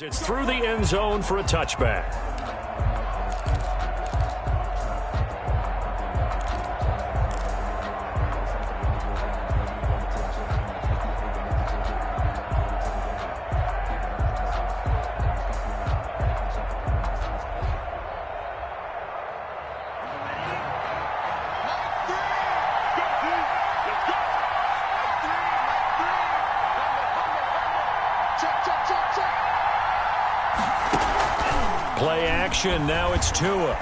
It's through the end zone for a touchback. Play action, now it's Tua.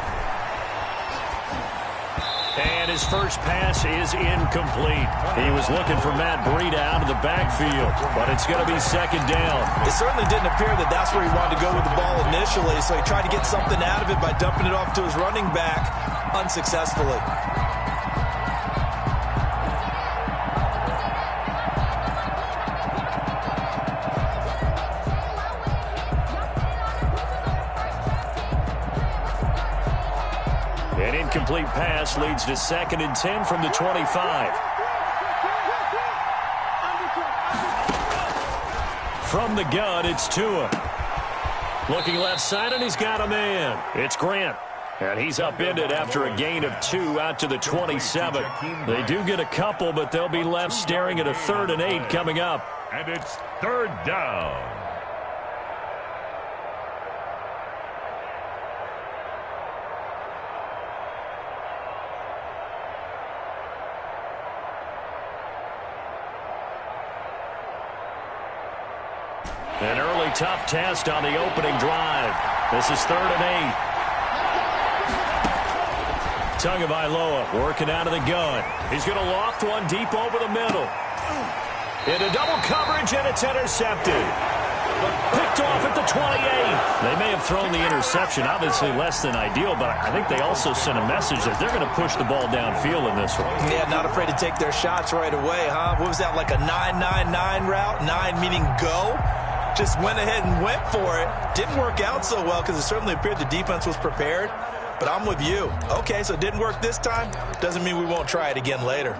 And his first pass is incomplete. He was looking for Matt Breida out of the backfield, but it's going to be second down. It certainly didn't appear that that's where he wanted to go with the ball initially, so he tried to get something out of it by dumping it off to his running back unsuccessfully. An incomplete pass leads to 2nd and 10 from the 25. From the gun, it's Tua. Looking left side, and he's got a man. It's Grant. And he's upended after a gain of 2 out to the 27. They do get a couple, but they'll be left staring at a 3rd and 8 coming up. And it's 3rd down. An early tough test on the opening drive. This is 3rd and 8. Tagovailoa working out of the gun. He's going to loft one deep over the middle. Into double coverage, and it's intercepted. Picked off at the 28. They may have thrown the interception, obviously less than ideal, but I think they also sent a message that they're going to push the ball downfield in this one. Yeah, not afraid to take their shots right away, huh? What was that, like a 9-9-9 route? 9 meaning go? Just went ahead and went for it. Didn't work out so well because it certainly appeared the defense was prepared. But I'm with you. Okay, so it didn't work this time. Doesn't mean we won't try it again later.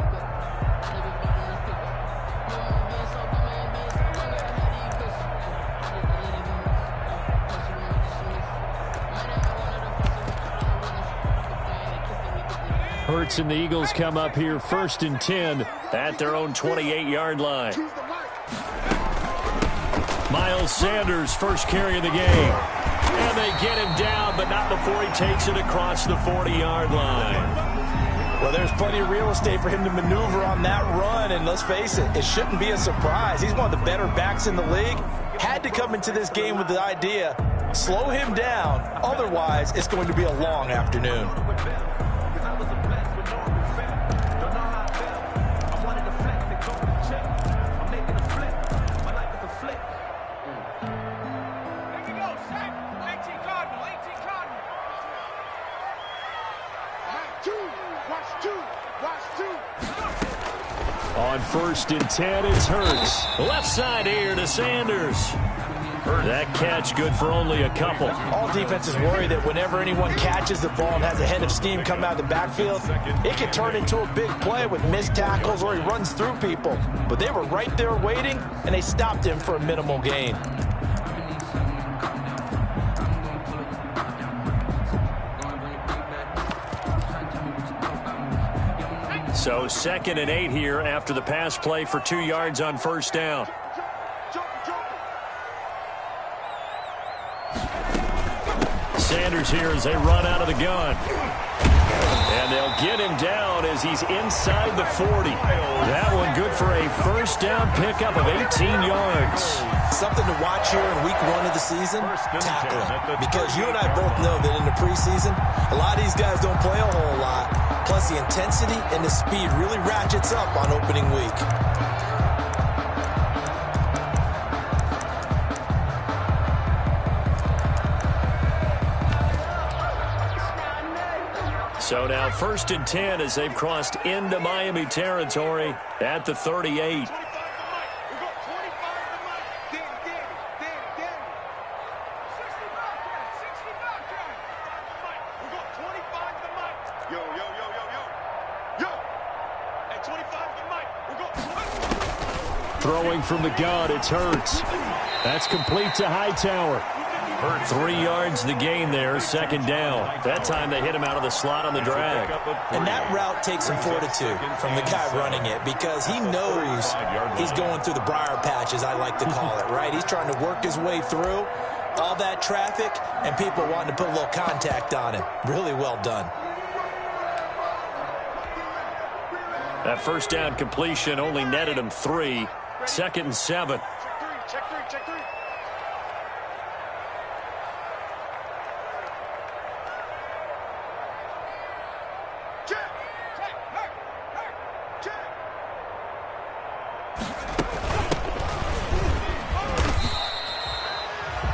Hurts and the Eagles come up here 1st and 10 at their own 28-yard line. Miles Sanders, first carry of the game. And they get him down, but not before he takes it across the 40-yard line. Well, there's plenty of real estate for him to maneuver on that run, and let's face it, it shouldn't be a surprise. He's one of the better backs in the league. Had to come into this game with the idea, slow him down, otherwise it's going to be a long afternoon. On 1st and 10, it's Hurts. Left side here to Sanders. That catch good for only a couple. All defenses worry that whenever anyone catches the ball and has a head of steam come out of the backfield, it can turn into a big play with missed tackles or he runs through people. But they were right there waiting, and they stopped him for a minimal gain. So 2nd and 8 here after the pass play for 2 yards on 1st down. Sanders here as they run out of the gun. And they'll get him down as he's inside the 40. That one good for a 1st down pickup of 18 yards. Something to watch here in week 1 of the season, tackling. Because you and I both know that in the preseason, a lot of these guys don't play a whole lot. Plus, the intensity and the speed really ratchets up on opening week. So now 1st and 10 as they've crossed into Miami territory at the 38. Throwing from the gun, it's Hurts. That's complete to Hightower. 3 yards the gain there, second down. That time they hit him out of the slot on the drag. And that route takes some fortitude from the guy running it because he knows he's going through the briar patch, as I like to call it, right? He's trying to work his way through all that traffic and people wanting to put a little contact on him. Really well done. That first down completion only netted him 3. 2nd and 7. Check three.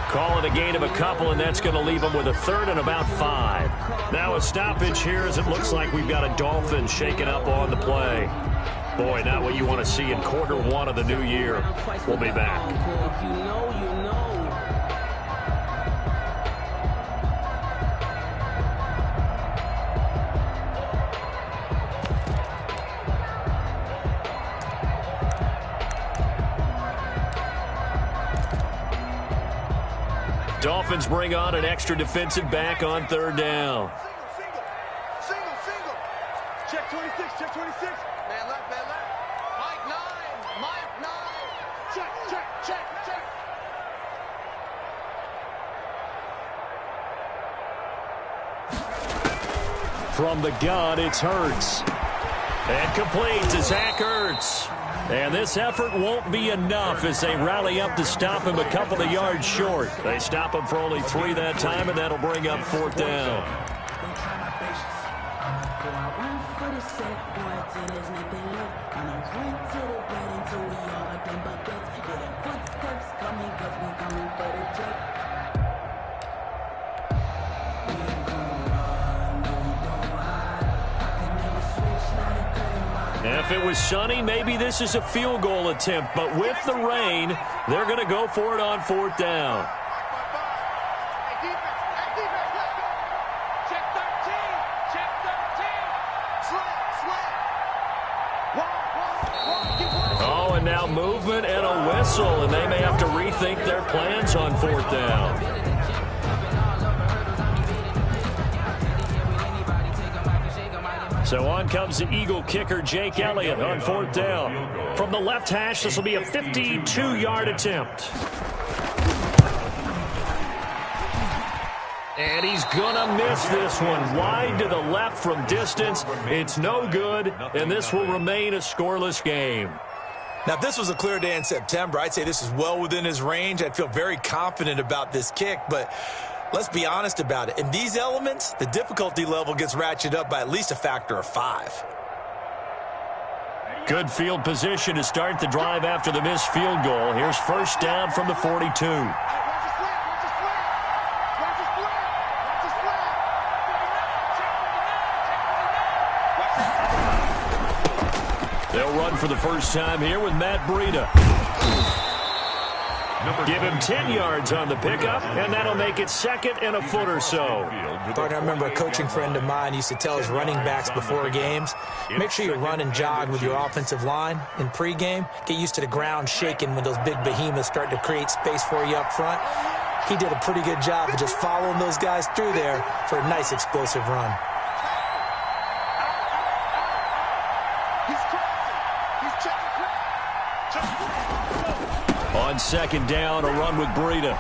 Call it a gain of a couple, and that's going to leave them with a 3rd and about 5. Now a stoppage here as it looks like we've got a Dolphin shaking up on the play. Boy, not what you want to see in quarter 1 of the new year. We'll be back. Dolphins bring on an extra defensive back on 3rd down. Single. Check 26. Man left. Mike 9. Check. From the gun, it's Hurts. And complete to Zach Ertz. And this effort won't be enough as they rally up to stop him a couple of yards short. They stop him for only 3 that time, and that'll bring up 4th down. If it was sunny, maybe this is a field goal attempt. But with the rain, they're going to go for it on 4th down. Hey, defense, check 13. Oh, and now movement and a whistle, and they may have to rethink their plans on 4th down. So on comes the Eagle kicker, Jake Elliott, on 4th down. From the left hash, this will be a 52-yard attempt. And he's going to miss this one. Wide to the left from distance. It's no good, and this will remain a scoreless game. Now, if this was a clear day in September, I'd say this is well within his range. I'd feel very confident about this kick, but let's be honest about it. In these elements, the difficulty level gets ratcheted up by at least a factor of 5. Good field position to start the drive after the missed field goal. Here's 1st down from the 42. They'll run for the first time here with Matt Breida. Give him 10 yards on the pickup, and that'll make it 2nd and a foot or so. Partner, I remember a coaching friend of mine used to tell his running backs before games, make sure you run and jog with your offensive line in pregame. Get used to the ground shaking when those big behemoths start to create space for you up front. He did a pretty good job of just following those guys through there for a nice explosive run. On 2nd down, a run with Breida.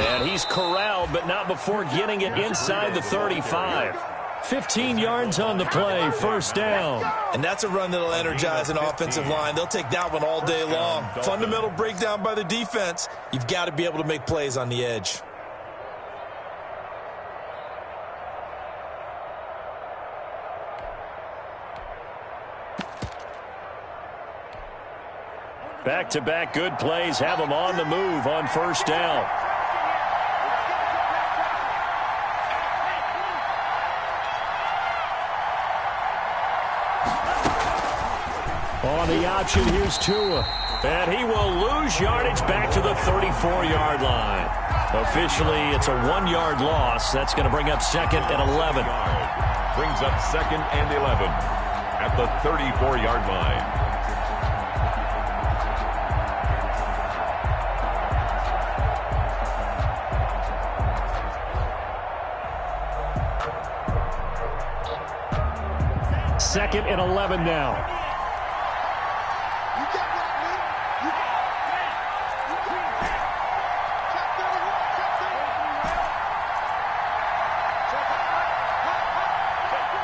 And he's corralled, but not before getting it inside the 35. 15 yards on the play, 1st down. And that's a run that'll energize an offensive line. They'll take that one all day long. Fundamental breakdown by the defense. You've got to be able to make plays on the edge. Back-to-back good plays have them on the move on 1st down. On the option, here's Tua. And he will lose yardage back to the 34-yard line. Officially, it's a 1-yard loss. That's going to bring up 2nd and 11. Brings up 2nd and 11 at the 34-yard line. 2nd and 11 now. You got what, man? You got it. Check 31.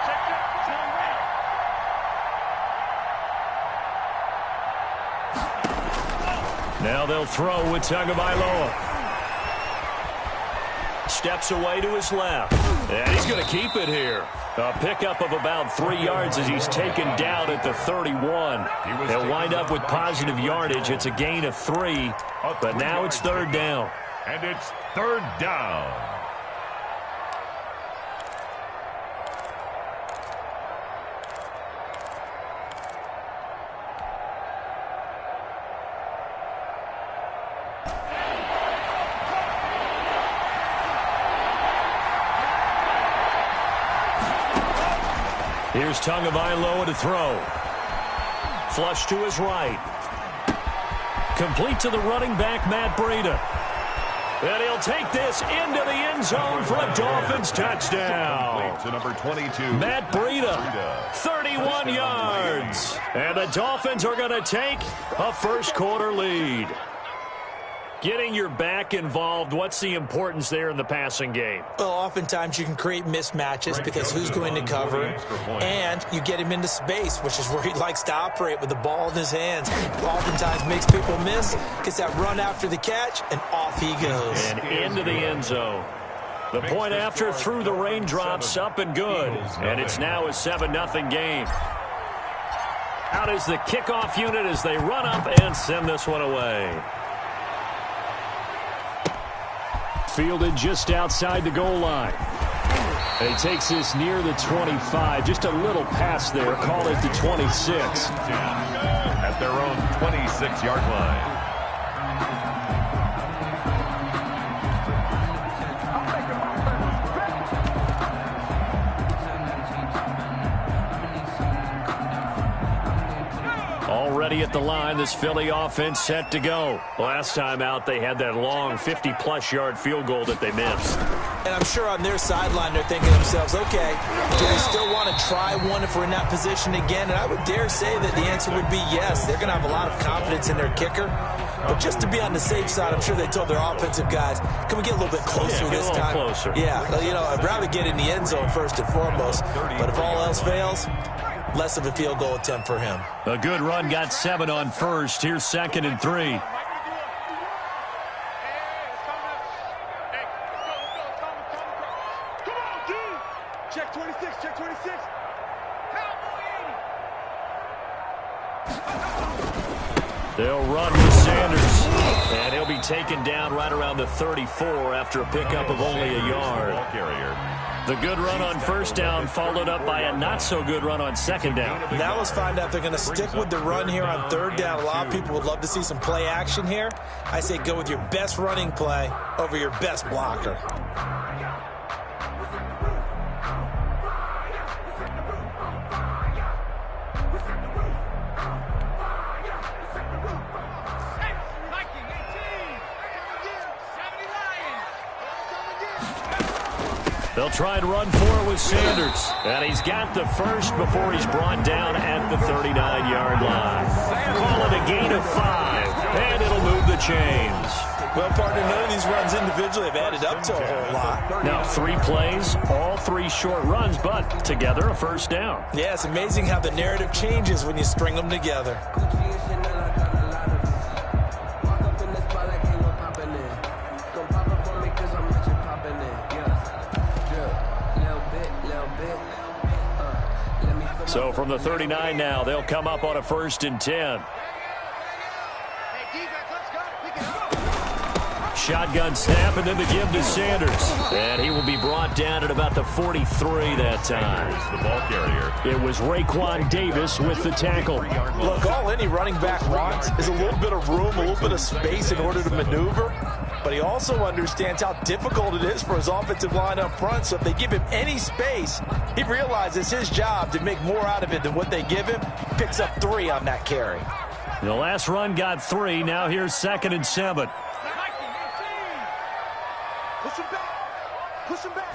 Check 31. Now they'll throw with Tagovailoa. Steps away to his left. And he's going to keep it here. A pickup of about 3 yards as he's taken down at the 31. He'll wind up with positive yardage. It's a gain of 3, but now it's 3rd down. And it's 3rd down. Here's Tagovailoa to throw. Flush to his right. Complete to the running back, Matt Breida. And he'll take this into the end zone for a Dolphins touchdown. To number 22. Matt Breida, 31 yards. And the Dolphins are going to take a first-quarter lead. Getting your back involved, what's the importance there in the passing game? Well, oftentimes you can create mismatches because who's going to cover him, and you get him into space, which is where he likes to operate with the ball in his hands. Oftentimes makes people miss, gets that run after the catch, and off he goes. And into the end zone. The point after through the raindrops, up and good. And it's now a 7-0 game. Out is the kickoff unit as they run up and send this one away. Fielded just outside the goal line. And he takes this near the 25. Just a little pass there. Call it the 26. At their own 26-yard line. Already at the line, this Philly offense set to go. Last time out, they had that long 50-plus yard field goal that they missed. And I'm sure on their sideline they're thinking to themselves, okay, do we still want to try one if we're in that position again? And I would dare say that the answer would be yes. They're going to have a lot of confidence in their kicker. But just to be on the safe side, I'm sure they told their offensive guys, can we get a little bit closer this time? Closer. Yeah, you know, I'd rather get in the end zone first and foremost. But if all else fails, less of a field goal attempt for him. A good run, got 7 on first. Here's 2nd and 3. Check 26, check 26. They'll run with Sanders. And he'll be taken down right around the 34 after a pickup of only a yard. The good run on first down followed up by a not-so-good run on second down. Now let's find out if they're going to stick with the run here on third down. A lot of people would love to see some play action here. I say go with your best running play over your best blocker. They'll try and run for it with Sanders. And he's got the first before he's brought down at the 39-yard line. Call it a gain of 5, and it'll move the chains. Well, partner, none of these runs individually have added up to a whole lot. Now, 3 plays, all 3 short runs, but together a first down. Yeah, it's amazing how the narrative changes when you string them together. So from the 39 now, they'll come up on a 1st and 10. Shotgun snap, and then the give to Sanders. And he will be brought down at about the 43 that time. The ball carrier. It was Raekwon Davis with the tackle. Look, all any running back wants is a little bit of room, a little bit of space in order to maneuver. But he also understands how difficult it is for his offensive line up front. So if they give him any space, he realizes his job to make more out of it than what they give him. Picks up 3 on that carry. The last run got 3. Now here's 2nd and 7. Push him back. Push him back.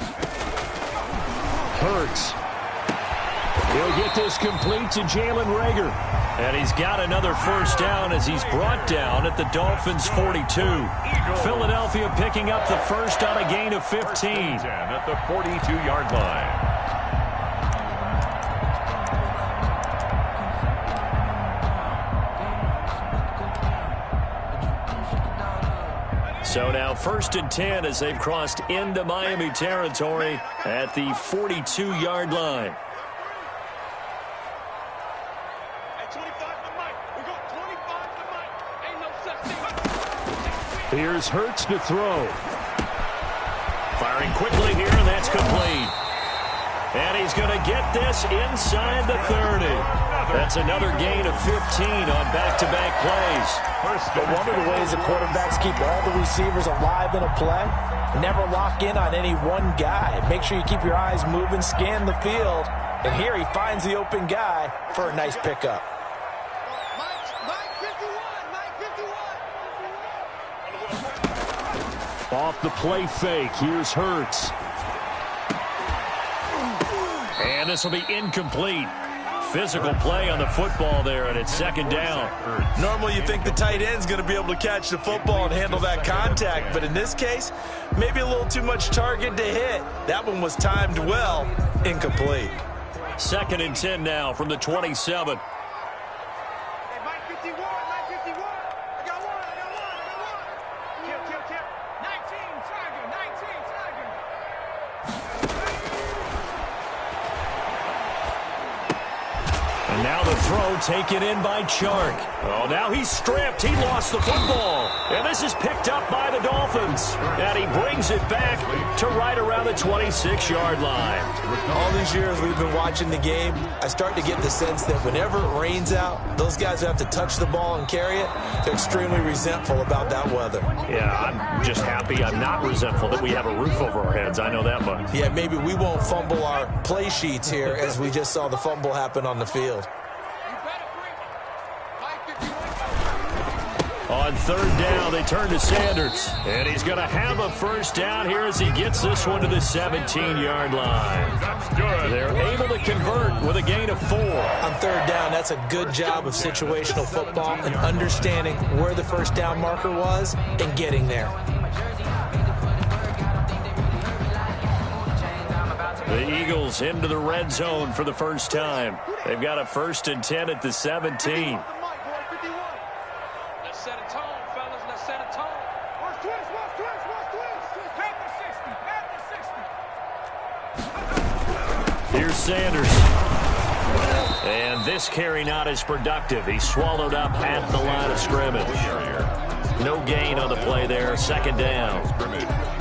Hurts. He'll get this complete to Jalen Reagor. And he's got another first down as he's brought down at the Dolphins' 42. Philadelphia picking up the first on a gain of 15. At the 42-yard line. So now 1st and 10 as they've crossed into Miami territory at the 42-yard line. Here's Hurts to throw. Firing quickly here, and that's complete. And he's going to get this inside the 30. That's another gain of 15 on back-to-back plays. But one of the ways the quarterbacks keep all the receivers alive in a play, never lock in on any one guy. Make sure you keep your eyes moving, scan the field. And here he finds the open guy for a nice pickup. Off the play fake, here's Hurts. And this will be incomplete. Physical play on the football there, and it's 2nd down. Normally you think the tight end's going to be able to catch the football and handle that contact, but in this case, maybe a little too much target to hit. That one was timed well, incomplete. 2nd and 10 now from the 27. And now the throw taken in by Chark. Oh, now he's stripped. He lost the football. And this is picked up by the Dolphins. And he brings it back to right around the 26-yard line. All these years we've been watching the game, I start to get the sense that whenever it rains out, those guys who have to touch the ball and carry it, they're extremely resentful about that weather. Yeah, I'm just happy I'm not resentful that we have a roof over our heads. I know that much. Yeah, maybe we won't fumble our play sheets here as we just saw the fumble happen on the field. On 3rd down, they turn to Sanders. And he's going to have a first down here as he gets this one to the 17-yard line. That's good. They're able to convert with a gain of 4. On 3rd down, that's a good job of situational football and understanding where the first down marker was and getting there. The Eagles into the red zone for the first time. They've got a 1st and 10 at the 17. Here's Sanders. And this carry not as productive. He's swallowed up at the line of scrimmage. No gain on the play there. 2nd down.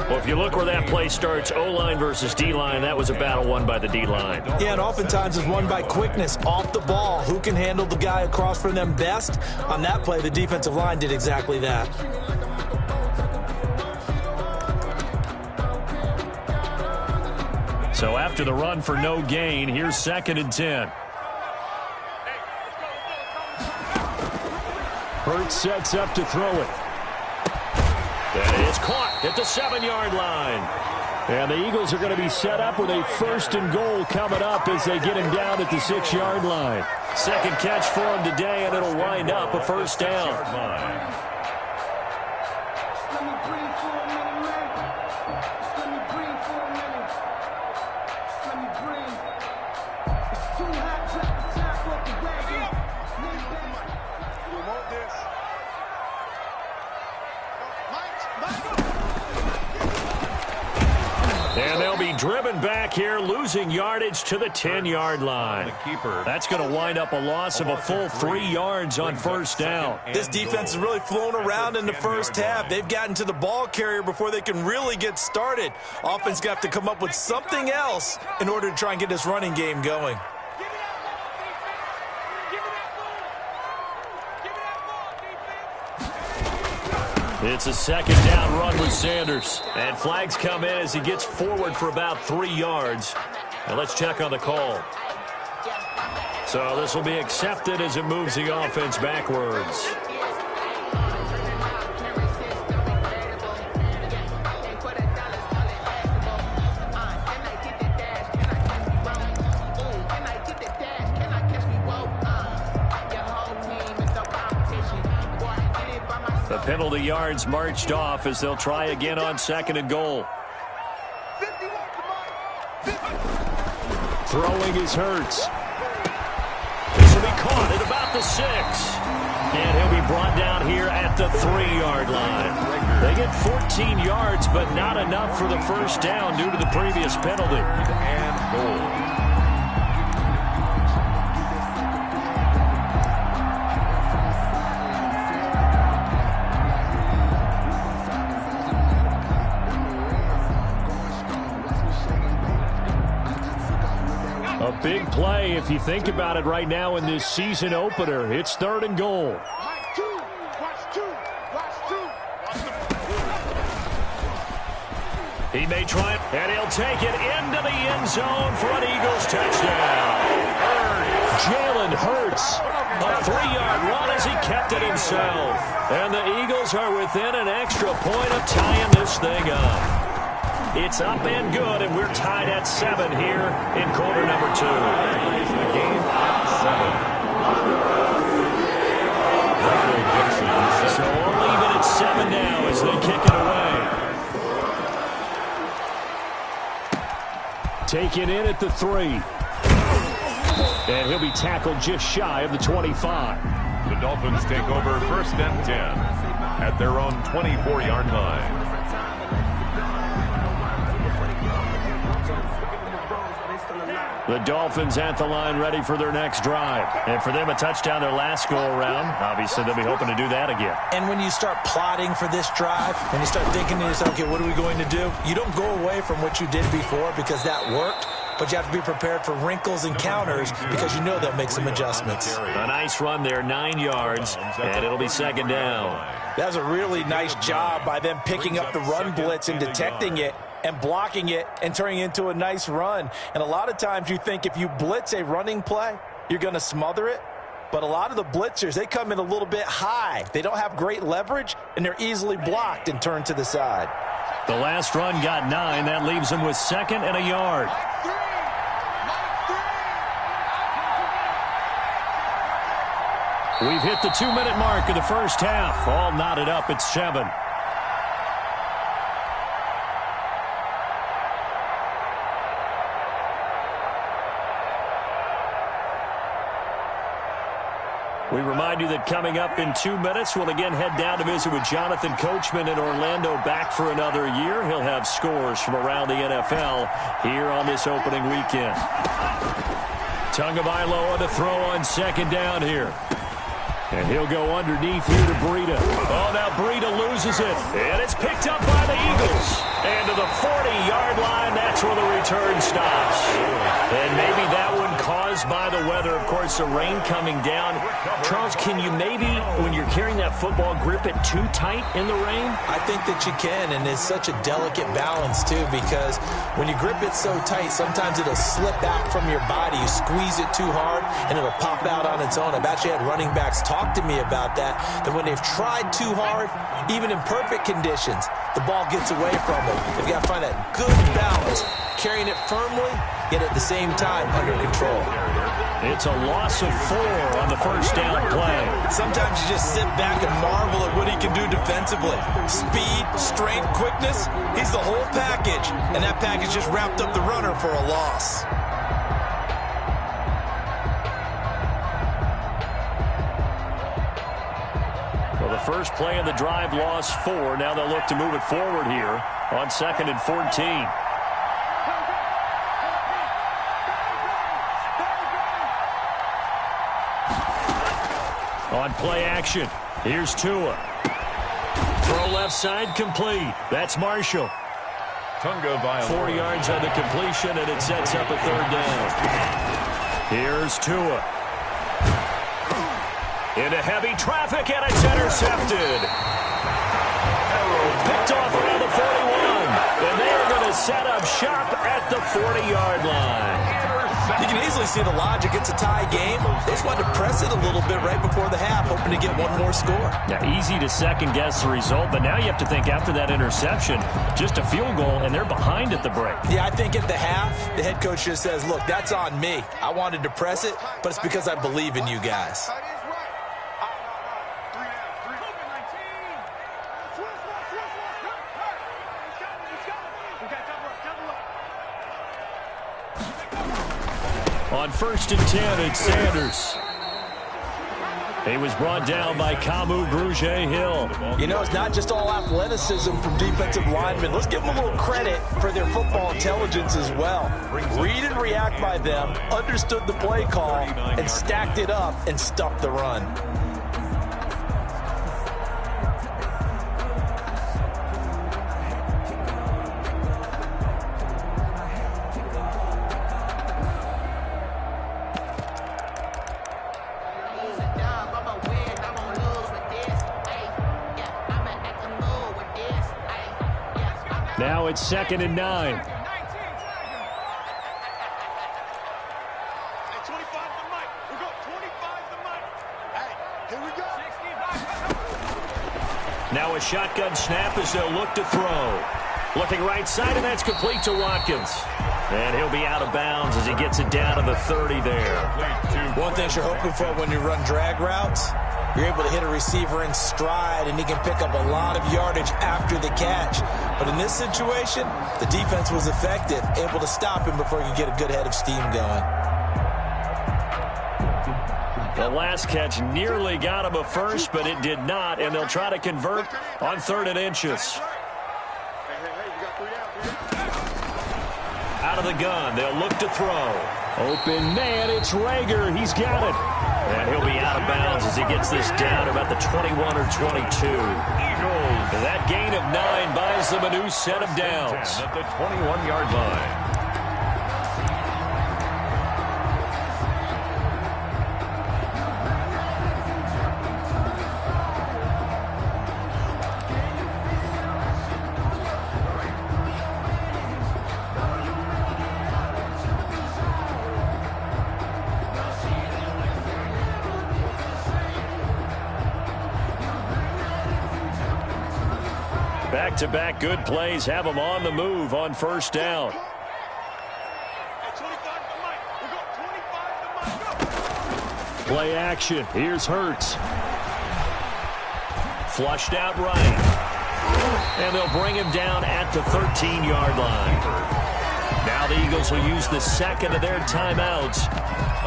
Well, if you look where that play starts, O-line versus D-line, that was a battle won by the D-line. Yeah, and oftentimes it's won by quickness, off the ball. Who can handle the guy across from them best? On that play, the defensive line did exactly that. So after the run for no gain, here's 2nd and 10. Hurts sets up to throw it. And it's caught at the 7-yard line. And the Eagles are going to be set up with a 1st and goal coming up as they get him down at the 6-yard line. 2nd catch for him today, and it'll wind up a first down. And they'll be driven back here, losing yardage to the 10-yard line. That's going to wind up a loss of a full 3 yards on first down. This defense has really flown around in the first half. They've gotten to the ball carrier before they can really get started. Offense got to come up with something else in order to try and get this running game going. It's a 2nd down run with Sanders. And flags come in as he gets forward for about 3 yards. And let's check on the call. So this will be accepted as it moves the offense backwards. The penalty yards marched off as they'll try again on 2nd and goal. Throwing is Hurts. This will be caught at about the 6. And he'll be brought down here at the 3-yard line. They get 14 yards, but not enough for the first down due to the previous penalty. And goal. A big play if you think about it right now in this season opener. It's 3rd and goal. He may try it, and he'll take it into the end zone for an Eagles touchdown. Jalen Hurts, a 3-yard run as he kept it himself. And the Eagles are within an extra point of tying this thing up. It's up and good, and we're tied at 7 here in quarter number 2. The game at 7. So we'll leave it at 7 now as they kick it away. Taken in at the 3. And he'll be tackled just shy of the 25. The Dolphins take over 1st and 10 at their own 24-yard line. The Dolphins at the line ready for their next drive. And for them, a touchdown their last go-around. Obviously, they'll be hoping to do that again. And when you start plotting for this drive, and you start thinking to yourself, okay, what are we going to do? You don't go away from what you did before because that worked, but you have to be prepared for wrinkles and counters because you know they'll make some adjustments. A nice run there, 9 yards, and it'll be 2nd down. That was a really nice job by them picking up the run blitz and detecting it and blocking it and turning it into a nice run. And a lot of times you think if you blitz a running play, you're going to smother it. But a lot of the blitzers, they come in a little bit high. They don't have great leverage, and they're easily blocked and turned to the side. The last run got 9. That leaves them with 2nd and a yard. We've hit the 2-minute mark of the first half. All knotted up at 7. We remind you that coming up in 2 minutes, we'll again head down to visit with Jonathan Coachman in Orlando, back for another year. He'll have scores from around the NFL here on this opening weekend. Tagovailoa to throw on 2nd down here. And he'll go underneath here to Breida. Oh, now Breida loses it. And it's picked up by the Eagles. And to the 40-yard line, that's where the return stops. And maybe that one caused by the weather. Of course, the rain coming down. Charles, can you maybe, when you're carrying that football, grip it too tight in the rain? I think that you can, and it's such a delicate balance, too, because when you grip it so tight, sometimes it'll slip out from your body. You squeeze it too hard, and it'll pop out on its own. I've actually had running backs talk to me about that when they've tried too hard, even in perfect conditions, the ball gets away from them. They've got to find that good balance, carrying it firmly, yet at the same time under control. It's a loss of 4 on the first down play. Sometimes you just sit back and marvel at what he can do defensively. Speed, strength, quickness, he's the whole package. And that package just wrapped up the runner for a loss. Well, the first play of the drive lost 4. Now they'll look to move it forward here on 2nd and 14. On play action, here's Tua. Throw left side, complete. That's Marshall. Tagovailoa. 4 yards on the completion, and it sets up a 3rd down. Here's Tua. Into heavy traffic, and it's intercepted. Picked off around the 41. And they are going to set up shop at the 40-yard line. You can easily see the logic. It's a tie game. They just wanted to press it a little bit right before the half, hoping to get one more score. Now, easy to second-guess the result, but now you have to think after that interception, just a field goal, and they're behind at the break. Yeah, I think at the half, the head coach just says, look, that's on me. I wanted to press it, but it's because I believe in you guys. On 1st and 10, it's Sanders. He was brought down by Kamu Grugier-Hill. You know, it's not just all athleticism from defensive linemen. Let's give them a little credit for their football intelligence as well. Read and react by them, understood the play call, and stacked it up and stuffed the run. Now it's 2nd and 9. Hey, 25 to Mike. We go 25 to Mike. Hey, here we go. Now a shotgun snap as they'll look to throw. Looking right side, and that's complete to Watkins. And he'll be out of bounds as he gets it down to the 30 there. One thing you're hoping for when you run drag routes, you're able to hit a receiver in stride, and he can pick up a lot of yardage after the catch. But in this situation, the defense was effective, able to stop him before he could get a good head of steam going. The last catch nearly got him a first, but it did not, and they'll try to convert on 3rd and inches. Hey, you got 3 down. Out of the gun, they'll look to throw. Open man, it's Rager. He's got it. And he'll be out of bounds as he gets this down about the 21 or 22. Eagles. That gain of 9 buys them a new set of downs. At the 21-yard line. Back-to-back good plays have them on the move on 1st down. Hey, 25 to Mike. We go 25 to Mike. Go. Play action. Here's Hurts. Flushed out right. And they'll bring him down at the 13-yard line. Now the Eagles will use the second of their timeouts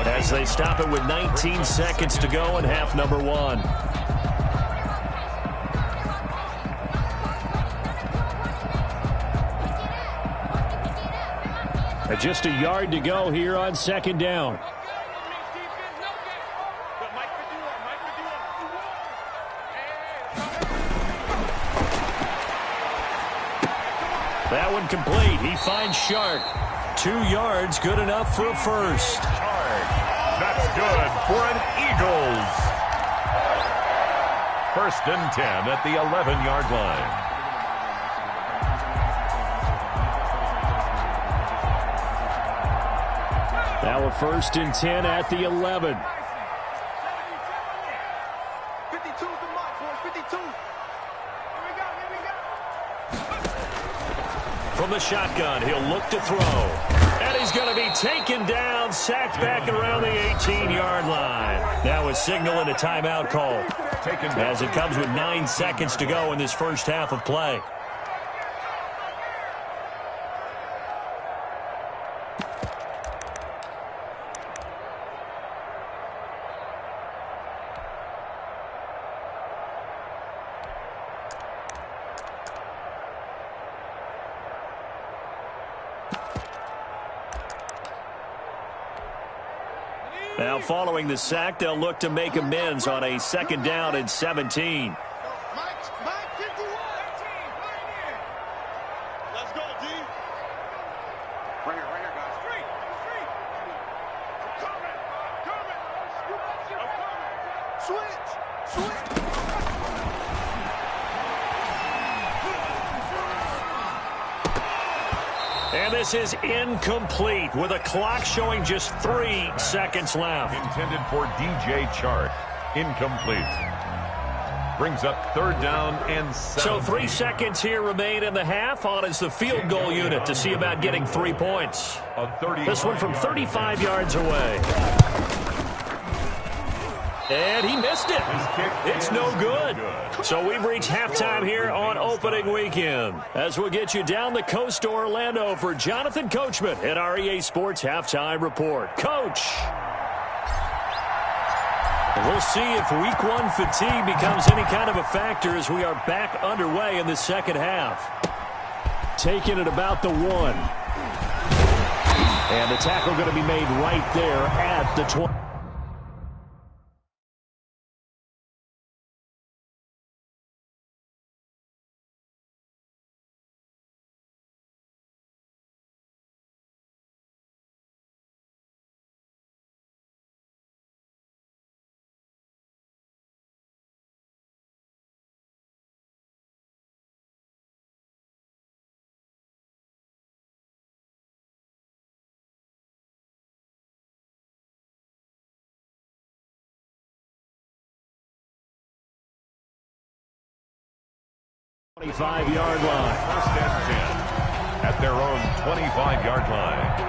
as they stop it with 19 seconds to go in half number 1. Just a yard to go here on 2nd down. That one complete. He finds Shark. 2 yards, good enough for a first. That's good for an Eagles. 1st and 10 at the 11-yard line. Now a 1st and 10 at the 11. 52 to Mike, boys. 52. Here we go. From the shotgun, he'll look to throw. And he's going to be taken down, sacked back around the 18-yard line. Now a signal and a timeout call as it comes with 9 seconds to go in this first half of play. Now, following the sack, they'll look to make amends on a 2nd down and 17. Mike 51. Let's go, D. Right here, guys. Street. Coming. Switch. And this is incomplete with a clock showing just 3 seconds left. Intended for DJ Chark. Incomplete. Brings up 3rd down and 7. So 3 seconds here remain in the half. On is the field goal unit to see about getting 3 points. This one from 35 yards away. And he missed it. It's no good. So we've reached halftime here on opening weekend. As we'll get you down the coast to Orlando for Jonathan Coachman at our EA Sports Halftime Report. Coach. We'll see if week one fatigue becomes any kind of a factor as we are back underway in the second half. Taking it about the 1. And the tackle going to be made right there at the 20. Yard line. First and 10 at their own 25-yard line.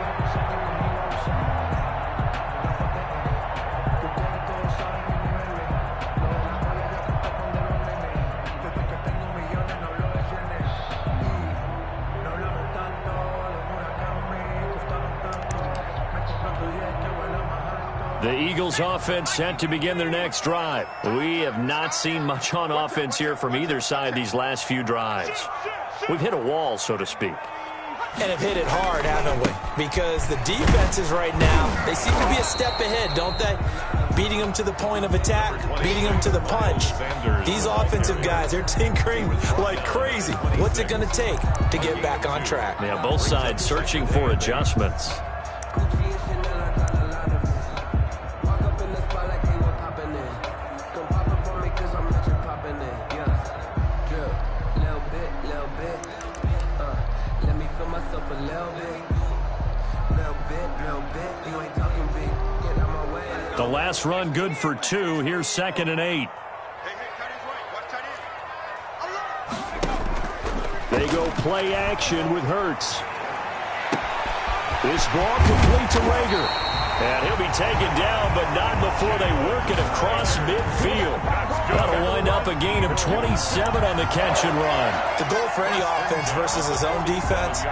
The Eagles offense set to begin their next drive. We have not seen much on offense here from either side these last few drives. We've hit a wall, so to speak. And have hit it hard, haven't we? Because the defenses right now, they seem to be a step ahead, don't they? Beating them to the point of attack, beating them to the punch. These offensive guys, they're tinkering like crazy. What's it going to take to get back on track? Yeah, both sides searching for adjustments. The last run good for 2. Here's 2nd and 8. They go play action with Hurts. This ball complete to Rager. And he'll be taken down, but not before they work it across midfield. That'll wind up a gain of 27 on the catch and run. The goal for any offense versus his own defense,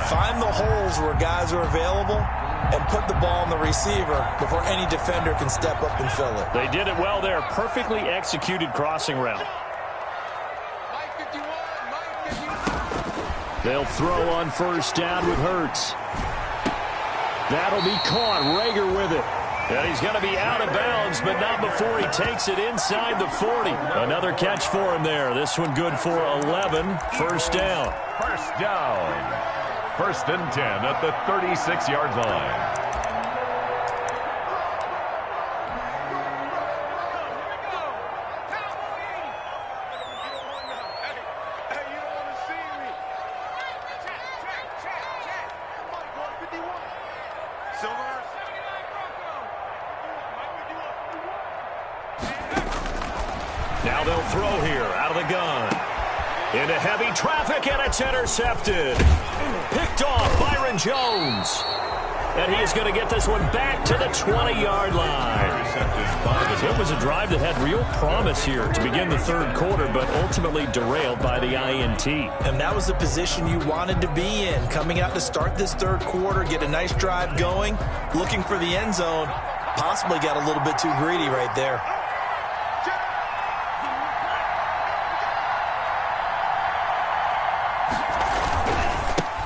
find the holes where guys are available and put the ball on the receiver before any defender can step up and fill it. They did it well there. Perfectly executed crossing route. They'll throw on first down with Hurts. That'll be caught. Rager with it. And he's going to be out of bounds, but not before he takes it inside the 40. Another catch for him there. This one good for 11. First down. First down. First and 10 at the 36-yard line. Now they'll throw here out of the gun. Into heavy traffic, and it's intercepted. Picked off Byron Jones. And he is going to get this one back to the 20-yard line. It was a drive that had real promise here to begin the third quarter, but ultimately derailed by the INT. And that was the position you wanted to be in, coming out to start this third quarter, get a nice drive going, looking for the end zone. Possibly got a little bit too greedy right there.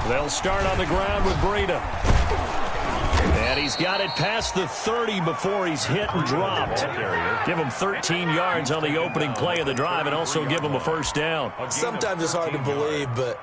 They'll start on the ground with Breida. And he's got it past the 30 before he's hit and dropped. Give him 13 yards on the opening play of the drive and also give him a first down. Sometimes it's hard to believe, but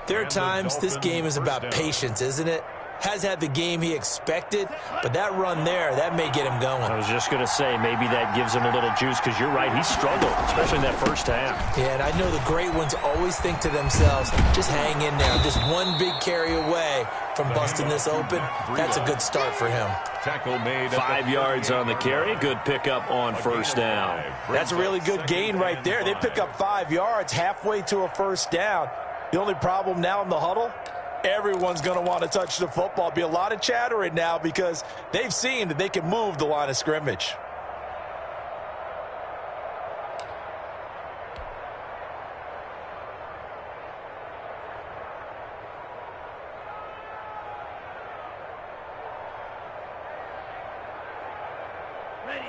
there are times this game is about patience, isn't it? Has had the game he expected, but that run there, that may get him going. I was just going to say, maybe that gives him a little juice, because you're right, he struggled, especially in that first half. Yeah, and I know the great ones always think to themselves, just hang in there. Just one big carry away from busting this open. That's a good start for him. Tackle made 5 yards on the carry. Good pickup on first down. That's a really good gain right there. They pick up 5 yards halfway to a first down. The only problem now in the huddle, everyone's going to want to touch the football. Be a lot of chattering now because they've seen that they can move the line of scrimmage.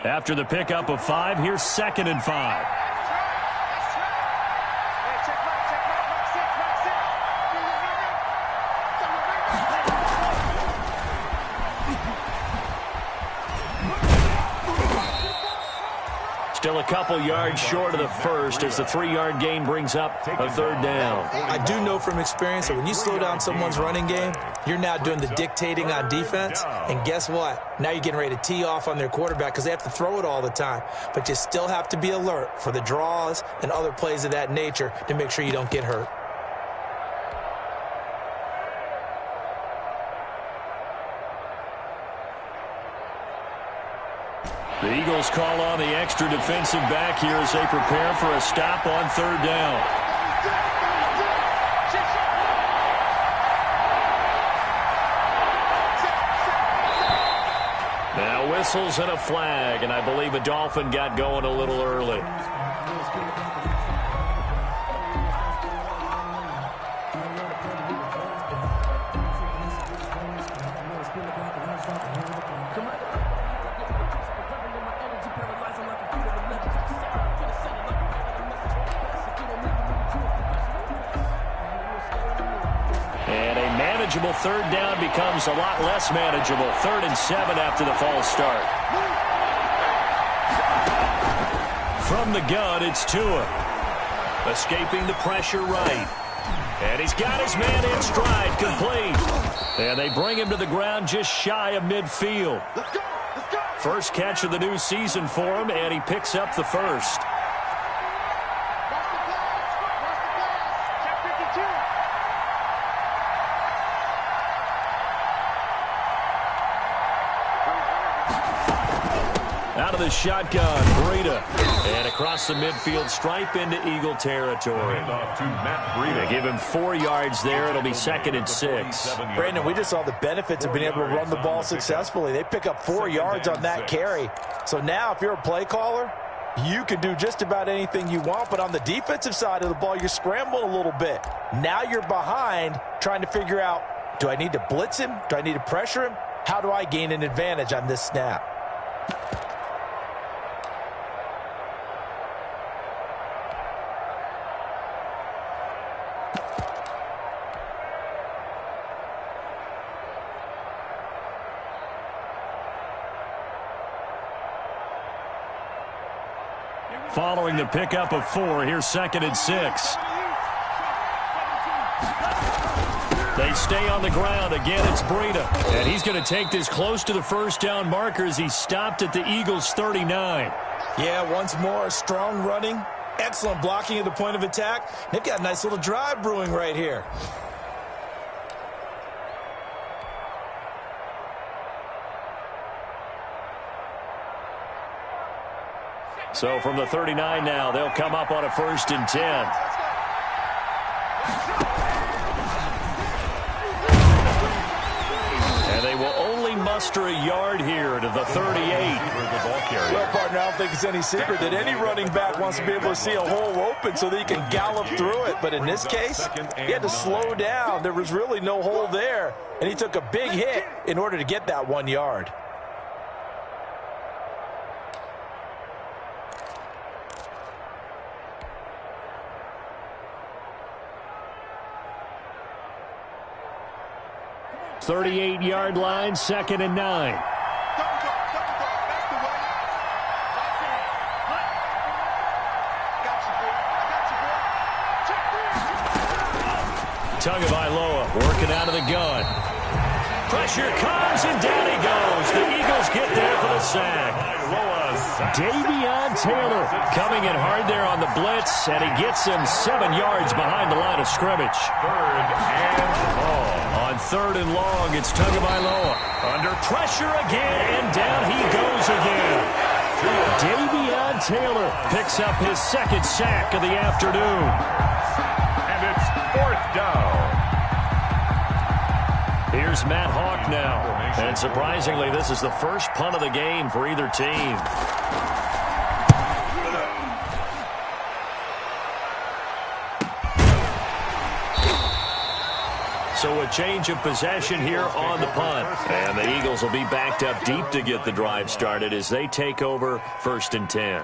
After the pickup of 5, here's 2nd and 5. Still a couple yards short of the first as the 3-yard gain brings up a 3rd down. I do know from experience that when you slow down someone's running game, you're now doing the dictating on defense. And guess what? Now you're getting ready to tee off on their quarterback because they have to throw it all the time. But you still have to be alert for the draws and other plays of that nature to make sure you don't get hurt. The Eagles call on the extra defensive back here as they prepare for a stop on 3rd down. Now whistles and a flag, and I believe a Dolphin got going a little early. And a manageable 3rd down becomes a lot less manageable. 3rd and 7 after the false start. From the gun, it's Tua. Escaping the pressure right. And he's got his man in stride, complete. And they bring him to the ground just shy of midfield. First catch of the new season for him, and he picks up the first. Out of the shotgun, Breida. And across the midfield stripe into Eagle territory. Off to Matt Breida. They give him 4 yards there. It'll be 2nd and 6. Brandon, we just saw the benefits of being able to run the ball successfully. They pick up 4 yards on that carry. So now if you're a play caller, you can do just about anything you want. But on the defensive side of the ball, you're scrambling a little bit. Now you're behind trying to figure out, do I need to blitz him? Do I need to pressure him? How do I gain an advantage on this snap? Following the pickup of 4, here's 2nd and 6. They stay on the ground. Again, it's Breida. And he's going to take this close to the first down marker as he's stopped at the Eagles' 39. Yeah, once more, strong running, excellent blocking at the point of attack. They've got a nice little drive brewing right here. So from the 39 now, they'll come up on a 1st and 10. And they will only muster a yard here to the 38. Well, partner, I don't think it's any secret that any running back wants to be able to see a hole open so that he can gallop through it. But in this case, he had to slow down. There was really no hole there, and he took a big hit in order to get that 1 yard. .38-yard line, 2nd and 9. Tagovailoa working out of the gun. Pressure comes, and down he goes. The Eagles get there for the sack. Davion Taylor coming in hard there on the blitz, and he gets him 7 yards behind the line of scrimmage. 3rd and long. On 3rd and long, it's Tagovailoa. Under pressure again, and down he goes again. Davion Taylor picks up his 2nd sack of the afternoon. And it's 4th down. Here's Matt Hawk now. And surprisingly, this is the first punt of the game for either team. So a change of possession here on the punt. And the Eagles will be backed up deep to get the drive started as they take over 1st and 10.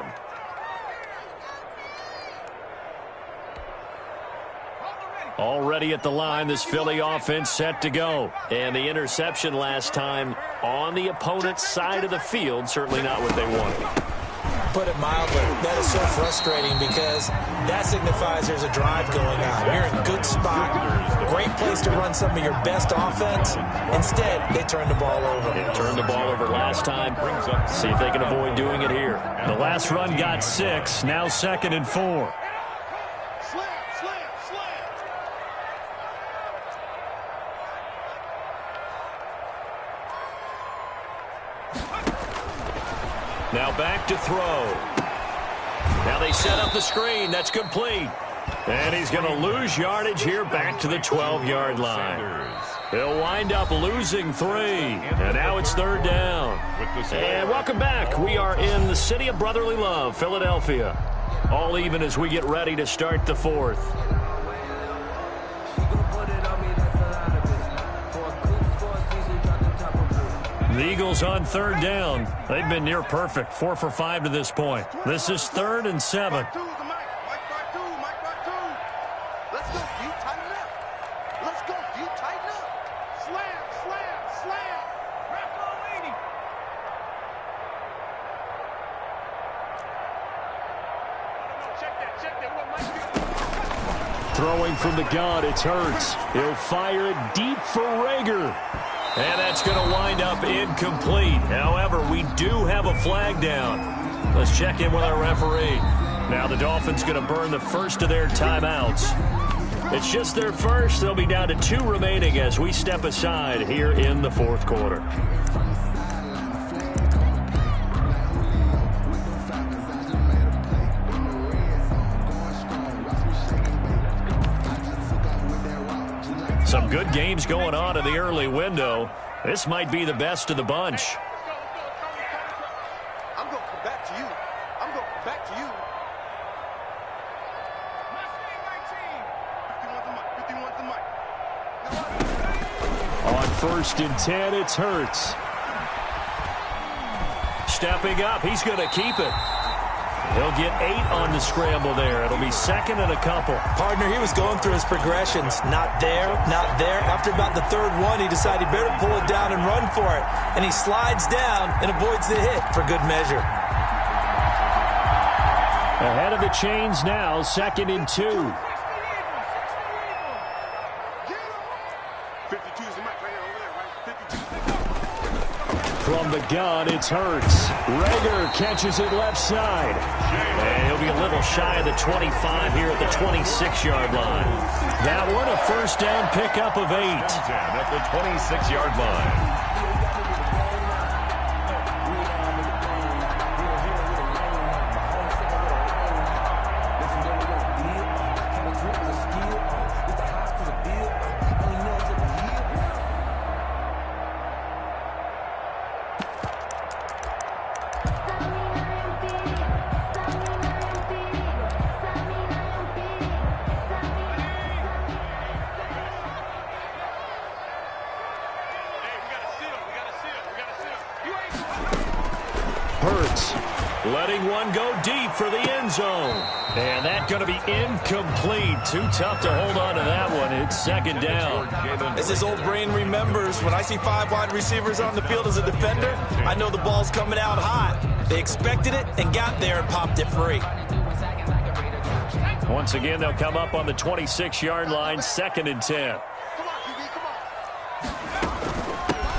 Already at the line, this Philly offense set to go. And the interception last time on the opponent's side of the field, certainly not what they wanted. Put it mildly, that is so frustrating because that signifies there's a drive going on. You're in a good spot, great place to run some of your best offense. Instead, they turn the ball over. They turned the ball over last time. See if they can avoid doing it here. The last run got 6, now 2nd and 4. Now back to throw. Now they set up the screen. That's complete. And he's going to lose yardage here back to the 12-yard line. They'll wind up losing 3. And now it's 3rd down. And welcome back. We are in the city of brotherly love, Philadelphia. All even as we get ready to start the 4th. The Eagles on 3rd down. They've been near perfect, 4 for 5 to this point. This is 3rd and 7. Let's go. You tighten up. Let's go. You tighten up. Slam. Wrap on 80. Check that. What might be? Throwing from the gun, it's Hurts. He'll fire it deep for Rager. And that's going to wind up incomplete. However, we do have a flag down. Let's check in with our referee. Now the Dolphins going to burn the first of their timeouts. It's just their first. They'll be down to 2 remaining as we step aside here in the 4th quarter. Some good games going on in the early window. This might be the best of the bunch. I'm going to come back to you. On 1st and 10, it's Hurts. Stepping up, he's going to keep it. He'll get 8 on the scramble there. It'll be 2nd and a couple. Partner, he was going through his progressions. Not there. After about the 3rd one, he decided he better pull it down and run for it. And he slides down and avoids the hit for good measure. Ahead of the chains now, 2nd and 2. 52's the mic right here over there, right? 52. From the gun, it's Hurts. Rager catches it left side. And he'll be a little shy of the 25 here at the 26-yard line. That one, a 1st down pickup of 8. At the 26-yard line. Hurts letting one go deep for the end zone. And that's going to be incomplete. Too tough to hold on to that one. It's 2nd down. As his old brain remembers, when I see 5 wide receivers on the field as a defender, I know the ball's coming out hot. They expected it and got there and popped it free. Once again, they'll come up on the 26-yard line, 2nd and 10.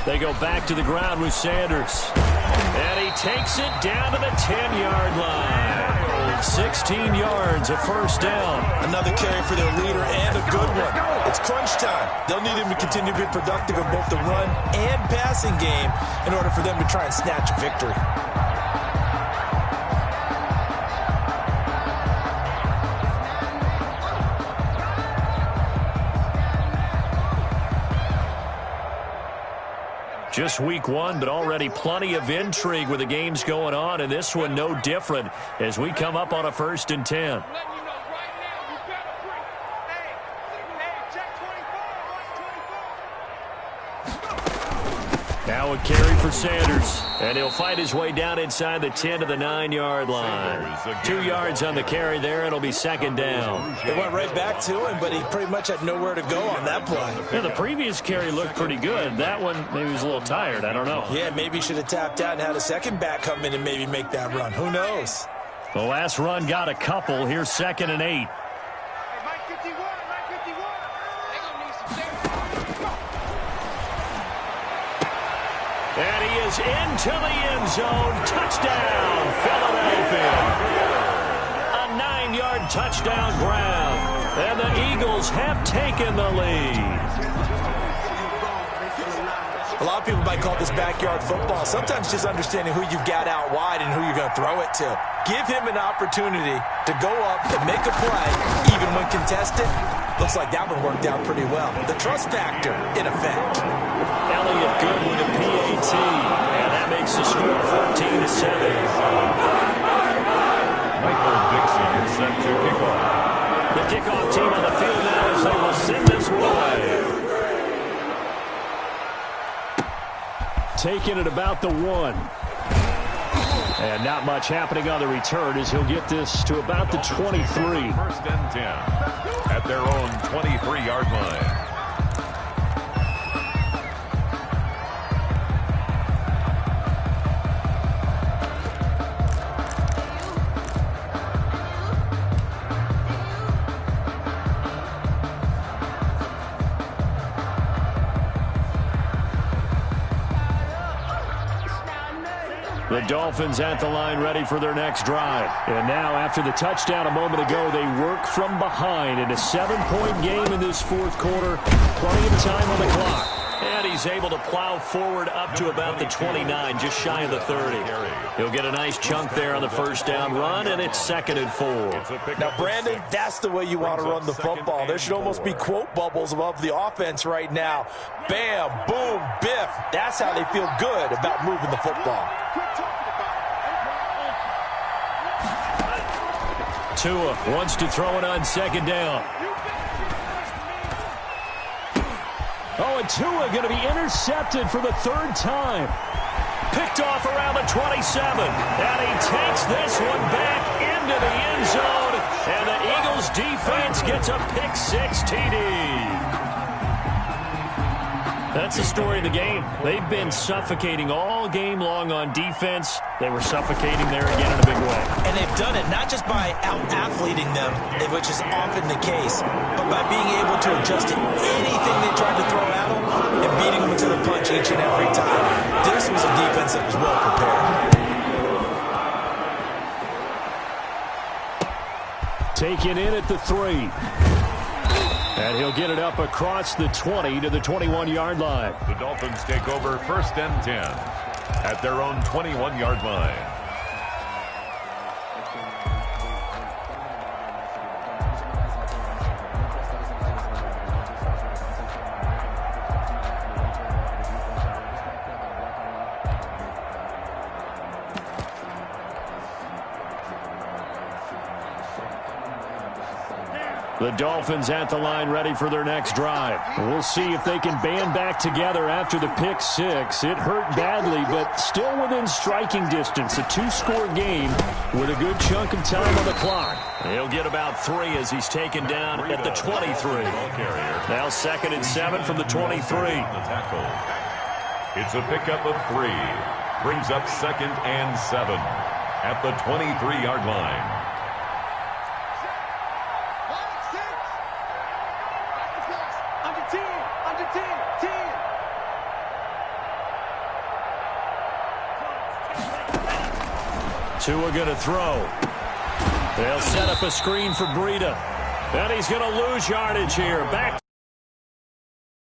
They go back to the ground with Sanders. And he takes it down to the 10-yard line. 16 yards, a 1st down. Another carry for their leader and a good one. It's crunch time. They'll need him to continue to be productive in both the run and passing game in order for them to try and snatch a victory. Just week 1, but already plenty of intrigue with the games going on, and this one no different as we come up on a 1st and 10. Hey, check 24. Now a carry for Sanders. And he'll fight his way down inside the 10 to the 9-yard line. 2 yards on the carry there, and it'll be second down. They went right back to him, but he pretty much had nowhere to go on that play. Yeah, the previous carry looked pretty good. That one, maybe he was a little tired. I don't know. Yeah, maybe he should have tapped out and had a second back come in and maybe make that run. Who knows? The last run got a couple. Here's 2nd and 8. And he is into the end zone. Touchdown, Philadelphia. A 9-yard touchdown grab. And the Eagles have taken the lead. A lot of people might call this backyard football. Sometimes just understanding who you've got out wide and who you're going to throw it to. Give him an opportunity to go up and make a play, even when contested. Looks like that one worked out pretty well. The trust factor, in effect. Elliott good with a PAT. And that makes the score 14-7. Michael Dixon is set to kick off. The kickoff team on the field now as they will send this one away. Taking it about the 1. And not much happening on the return as he'll get this to about the 23. 1st and 10 at their own 23-yard line. The Dolphins at the line ready for their next drive. And now after the touchdown a moment ago, they work from behind in a 7-point game in this 4th quarter. Plenty of time on the clock. And he's able to plow forward up to about the 29, just shy of the 30. He'll get a nice chunk there on the 1st down run, and it's 2nd and 4. Now, Brandon, that's the way you want to run the football. There should almost be quote bubbles above the offense right now. Bam, boom, biff. That's how they feel good about moving the football. Tua wants to throw it on 2nd down. Oh, and Tua going to be intercepted for the 3rd time. Picked off around the 27. And he takes this one back into the end zone. And the Eagles defense gets a pick-6 TD. That's the story of the game. They've been suffocating all game long on defense. They were suffocating there again in a big way. And they've done it not just by out-athleting them, which is often the case, but by being able to adjust to anything they tried to throw at them and beating them to the punch each and every time. This was a defense that was well prepared. Taken in at the 3. And he'll get it up across the 20 to the 21-yard line. The Dolphins take over 1st and 10 at their own 21-yard line. The Dolphins at the line ready for their next drive. We'll see if they can band back together after the pick-6. It hurt badly, but still within striking distance. A 2-score game with a good chunk of time on the clock. He'll get about 3 as he's taken down at the 23. Now 2nd and 7 from the 23. It's a pickup of 3. Brings up 2nd and 7 at the 23-yard line. Tua going to throw. They'll set up a screen for Breida. And he's going to lose yardage here. Back.